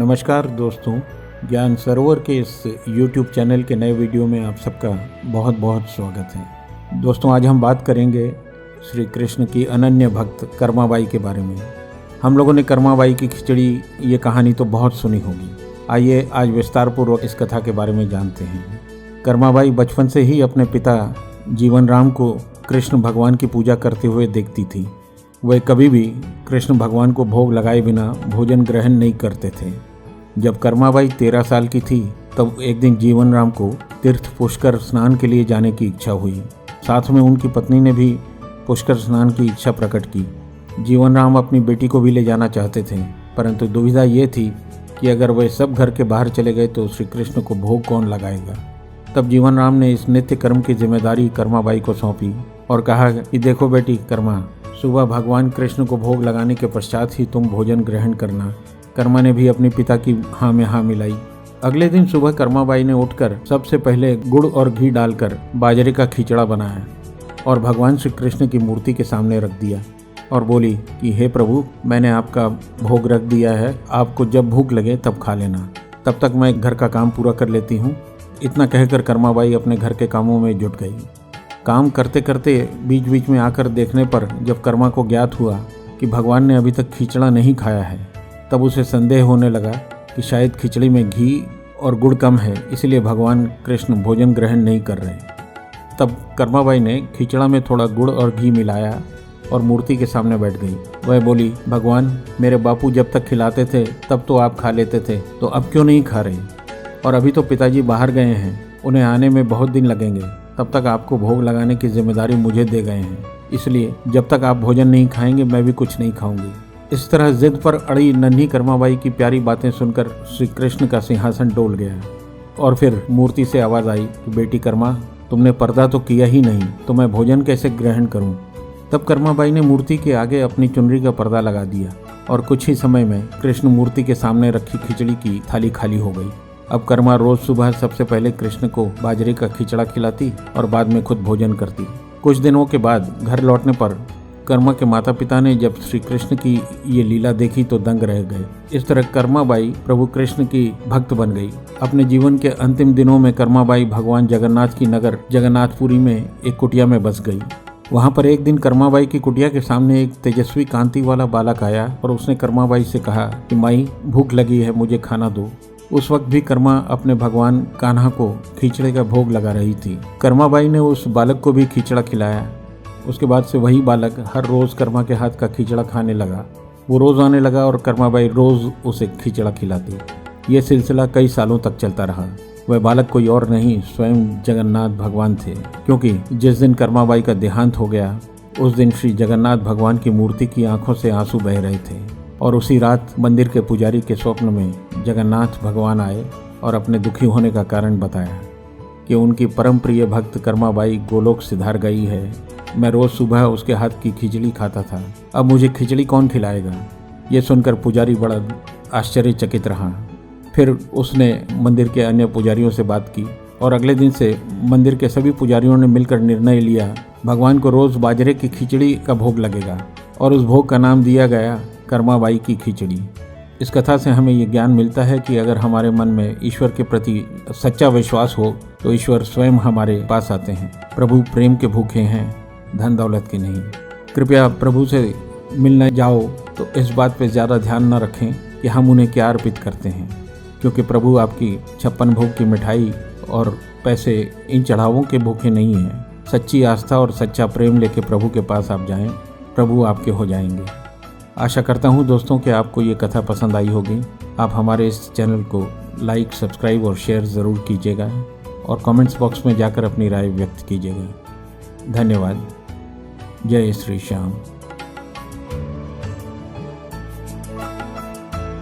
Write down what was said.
नमस्कार दोस्तों, ज्ञान सरोवर के इस YouTube चैनल के नए वीडियो में आप सबका बहुत बहुत स्वागत है। दोस्तों, आज हम बात करेंगे श्री कृष्ण की अनन्य भक्त कर्माबाई के बारे में। हम लोगों ने कर्माबाई की खिचड़ी ये कहानी तो बहुत सुनी होगी। आइए आज विस्तारपूर्वक इस कथा के बारे में जानते हैं। कर्माबाई बचपन से ही अपने पिता जीवन राम को कृष्ण भगवान की पूजा करते हुए देखती थी। वह कभी भी कृष्ण भगवान को भोग लगाए बिना भोजन ग्रहण नहीं करते थे। जब कर्माबाई 13 साल की थी तब एक दिन जीवन राम को तीर्थ पुष्कर स्नान के लिए जाने की इच्छा हुई। साथ में उनकी पत्नी ने भी पुष्कर स्नान की इच्छा प्रकट की। जीवन राम अपनी बेटी को भी ले जाना चाहते थे, परंतु दुविधा ये थी कि अगर वे सब घर के बाहर चले गए तो श्री कृष्ण को भोग कौन लगाएगा। तब जीवन राम ने इस नित्य कर्म की जिम्मेदारी कर्माबाई को सौंपी और कहा कि देखो बेटी कर्मा, सुबह भगवान कृष्ण को भोग लगाने के पश्चात ही तुम भोजन ग्रहण करना। कर्मा ने भी अपने पिता की हाँ में हाँ मिलाई। अगले दिन सुबह कर्माबाई ने उठकर सबसे पहले गुड़ और घी डालकर बाजरे का खिचड़ा बनाया और भगवान श्री कृष्ण की मूर्ति के सामने रख दिया और बोली कि हे प्रभु, मैंने आपका भोग रख दिया है, आपको जब भूख लगे तब खा लेना, तब तक मैं घर का काम पूरा कर लेती हूँ। इतना कहकर कर्माबाई अपने घर के कामों में जुट गई। काम करते करते बीच बीच में आकर देखने पर जब कर्मा को ज्ञात हुआ कि भगवान ने अभी तक खिचड़ा नहीं खाया है, तब उसे संदेह होने लगा कि शायद खिचड़ी में घी और गुड़ कम है, इसलिए भगवान कृष्ण भोजन ग्रहण नहीं कर रहे। तब कर्माबाई ने खिचड़ा में थोड़ा गुड़ और घी मिलाया और मूर्ति के सामने बैठ गई। वह बोली, भगवान, मेरे बापू जब तक खिलाते थे तब तो आप खा लेते थे, तो अब क्यों नहीं खा रहे? और अभी तो पिताजी बाहर गए हैं, उन्हें आने में बहुत दिन लगेंगे, तब तक आपको भोग लगाने की जिम्मेदारी मुझे दे गए हैं, इसलिए जब तक आप भोजन नहीं खाएंगे मैं भी कुछ नहीं खाऊंगी। इस तरह जिद पर अड़ी नन्ही कर्माबाई की प्यारी बातें सुनकर श्री कृष्ण का सिंहासन डोल गया और फिर मूर्ति से आवाज़ आई कि बेटी कर्मा, तुमने पर्दा तो किया ही नहीं, तो मैं भोजन कैसे ग्रहण करूं? तब कर्माबाई ने मूर्ति के आगे अपनी चुनरी का पर्दा लगा दिया और कुछ ही समय में कृष्ण मूर्ति के सामने रखी खिचड़ी की थाली खाली हो गई। अब कर्मा रोज सुबह सबसे पहले कृष्ण को बाजरे का खिचड़ा खिलाती और बाद में खुद भोजन करती। कुछ दिनों के बाद घर लौटने पर कर्मा के माता पिता ने जब श्री कृष्ण की ये लीला देखी तो दंग रह गए। इस तरह कर्माबाई प्रभु कृष्ण की भक्त बन गई। अपने जीवन के अंतिम दिनों में कर्माबाई भगवान जगन्नाथ की नगर जगन्नाथपुरी में एक कुटिया में बस गई। वहाँ पर एक दिन कर्माबाई की कुटिया के सामने एक तेजस्वी कांति वाला बालक आया और उसने कर्माबाई से कहा कि माई, भूख लगी है, मुझे खाना दो। उस वक्त भी कर्मा अपने भगवान कान्हा को खिचड़े का भोग लगा रही थी। कर्माबाई ने उस बालक को भी खिचड़ा खिलाया। उसके बाद से वही बालक हर रोज़ कर्मा के हाथ का खिचड़ा खाने लगा। वो रोज़ आने लगा और कर्माबाई रोज़ उसे खिचड़ा खिलाती। ये सिलसिला कई सालों तक चलता रहा। वह बालक कोई और नहीं, स्वयं जगन्नाथ भगवान थे, क्योंकि जिस दिन कर्माबाई का देहांत हो गया उस दिन श्री जगन्नाथ भगवान की मूर्ति की आंखों से आंसू बह रहे थे और उसी रात मंदिर के पुजारी के स्वप्न में जगन्नाथ भगवान आए और अपने दुखी होने का कारण बताया कि उनकी परम प्रिय भक्त कर्माबाई गोलोक सिधार गई है। मैं रोज़ सुबह उसके हाथ की खिचड़ी खाता था, अब मुझे खिचड़ी कौन खिलाएगा? ये सुनकर पुजारी बड़ा आश्चर्यचकित रहा। फिर उसने मंदिर के अन्य पुजारियों से बात की और अगले दिन से मंदिर के सभी पुजारियों ने मिलकर निर्णय लिया भगवान को रोज़ बाजरे की खिचड़ी का भोग लगेगा और उस भोग का नाम दिया गया कर्माबाई की खिचड़ी। इस कथा से हमें ये ज्ञान मिलता है कि अगर हमारे मन में ईश्वर के प्रति सच्चा विश्वास हो तो ईश्वर स्वयं हमारे पास आते हैं। प्रभु प्रेम के भूखे हैं, धन दौलत के नहीं। कृपया प्रभु से मिलने जाओ तो इस बात पे ज़्यादा ध्यान न रखें कि हम उन्हें क्या अर्पित करते हैं, क्योंकि प्रभु आपकी 56 भोग की मिठाई और पैसे इन चढ़ावों के भूखे नहीं हैं। सच्ची आस्था और सच्चा प्रेम लेके प्रभु के पास आप जाएं, प्रभु आपके हो जाएंगे। आशा करता हूँ दोस्तों कि आपको ये कथा पसंद आई होगी। आप हमारे इस चैनल को लाइक, सब्सक्राइब और शेयर ज़रूर कीजिएगा और कमेंट्स बॉक्स में जाकर अपनी राय व्यक्त कीजिएगा। धन्यवाद। जय श्री श्याम।